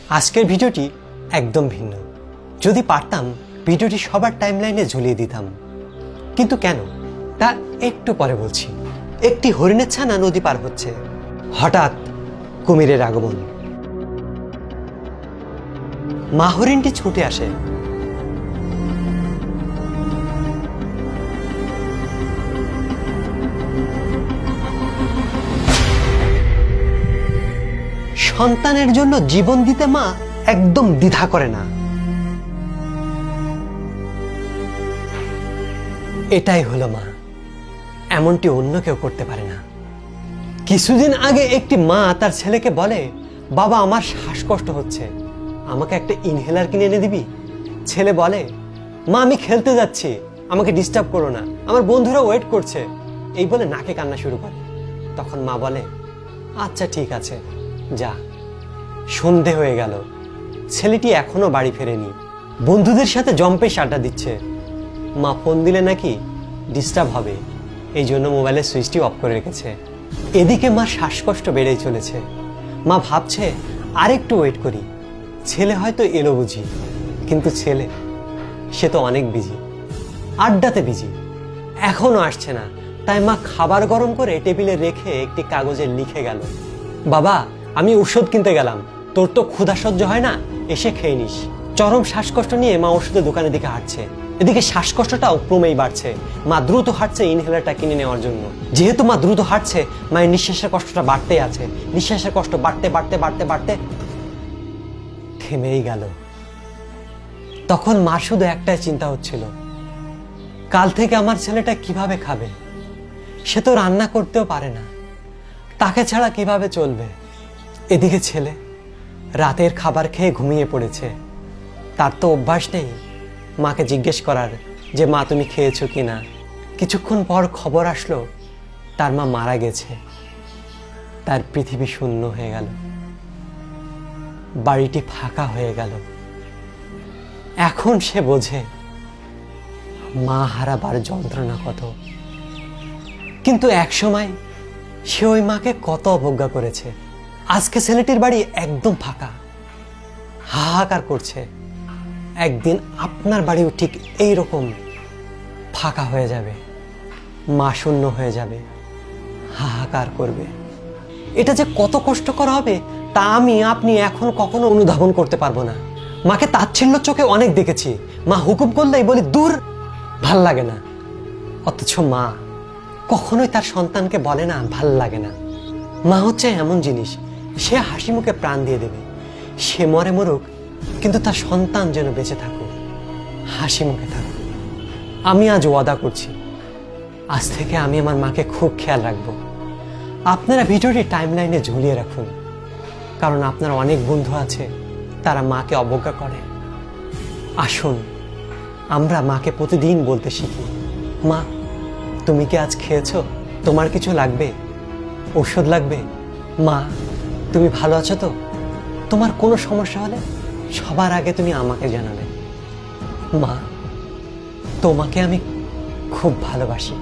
আজকের ভিডিওটি একদম ভিন্ন। যদি পারতাম ভিডিওটি সবার টাইমলাইনে ঝুলিয়ে দিতাম, কিন্তু কেন তা একটু পরে বলছি। একটি হরিণের ছানা নদী পার হচ্ছে, হঠাৎ কুমিরের আগমন। মা হরিণটি ছুটে আসে, সন্তানের জন্য জীবন দিতে মা একদম দ্বিধা করে না। এটাই হলো মা, এমনটি অন্য কেউ করতে পারে না। কিছুদিন আগে একটি মা তার ছেলেকে বলে, বাবা আমার শ্বাসকষ্ট হচ্ছে, আমাকে একটা ইনহেলার কিনে এনে দিবি? ছেলে বলে, মা আমি খেলতে যাচ্ছি, আমাকে ডিস্টার্ব করো না, আমার বন্ধুরা ওয়েট করছে। এই বলে নাকে কান্না শুরু করে। তখন মা বলে, আচ্ছা ঠিক আছে যা। সন্ধে হয়ে গেল, ছেলেটি এখনো বাড়ি ফেরেনি, বন্ধুদের সাথে জম্পেশ আড্ডা দিচ্ছে। মা ফোন দিলে নাকি ডিস্টার্ব হবে, এই জন্য মোবাইলের সুইচটি অফ করে রেখেছে। এদিকে মা শ্বাসকষ্ট বেড়েই চলেছে। মা ভাবছে আরেকটু ওয়েট করি, ছেলে হয়তো এলো বুঝি। কিন্তু ছেলে সে তো অনেক বিজি, আড্ডাতে বিজি, এখনো আসছে না। তাই মা খাবার গরম করে টেবিলে রেখে একটি কাগজে লিখে গেল, বাবা আমি ওষুধ কিনতে গেলাম, তোর তো ক্ষুধা সহ্য হয় না, এসে খেয়ে নিস। চরম শ্বাসকষ্ট নিয়ে মা ওষুধের দোকানের দিকে হাঁটছে। এদিকে শ্বাসকষ্টটাও ক্রমেই বাড়ছে। মা দ্রুত হাঁটছে ইনহেলারটা কিনে নেওয়ার জন্য। যেহেতু মা দ্রুত হাঁটছে, মায়ের নিঃশ্বাসের কষ্টটা বাড়তেই আছে। নিঃশ্বাসের কষ্ট বাড়তে বাড়তে বাড়তে বাড়তে থেমেই গেল। তখন মার শুধু একটাই চিন্তা হচ্ছিল, কাল থেকে আমার ছেলেটা কিভাবে খাবে? সে তো রান্না করতেও পারে না, তাকে ছাড়া কিভাবে চলবে? এদিকে ছেলে রাতের খাবার খেয়ে ঘুমিয়ে পড়েছে। তার তো অভ্যাস নেই মাকে জিজ্ঞেস করার যে মা তুমি খেয়েছো কিনা। কিছুক্ষণ পর খবর আসলো তার মা মারা গেছে। তার পৃথিবী শূন্য হয়ে গেল, বাড়িটি ফাঁকা হয়ে গেল। এখন সে বোঝে মা হারাবার যন্ত্রণা কত। কিন্তু একসময় সে ওই মাকে কত অবজ্ঞা করেছে। আজকে ছেলেটির বাড়ি একদম ফাঁকা, হাহাকার করছে। একদিন আপনার বাড়িও ঠিক এইরকম ফাঁকা হয়ে যাবে, মা শূন্য হয়ে যাবে, হাহাকার করবে। এটা যে কত কষ্টকর হবে তা আমি আপনি এখন কখনো অনুধাবন করতে পারবো না। মাকে তাচ্ছিল্য চোখে অনেক দেখেছি, মা হুকুম করলেই বলি দূর, ভাল লাগে না। অথচ মা কখনোই তার সন্তানকে বলে না ভাল লাগে না। মা হচ্ছে এমন জিনিস, সে হাসি মুখে প্রাণ দিয়ে দেবে। সে মরে মরুক, কিন্তু তার সন্তান যেন বেঁচে থাকুক, হাসি মুখে থাকুক। আমি আজ ওয়াদা করছি, আজ থেকে আমি আমার মাকে খুব খেয়াল রাখবো। আপনারা ভিডিওটি টাইমলাইনে ঝুলিয়ে রাখুন, কারণ আপনার অনেক বন্ধু আছে তারা মাকে অবজ্ঞা করে। আসুন আমরা মাকে প্রতিদিন বলতে শিখি, মা তুমি কি আজ খেয়েছো? তোমার কিছু লাগবে? ঔষধ লাগবে? মা তুমি ভালো আছো তো? তোমার কোনো সমস্যা হলে সবার আগে তুমি আমাকে জানাবে। মা তোমাকে আমি খুব ভালোবাসি।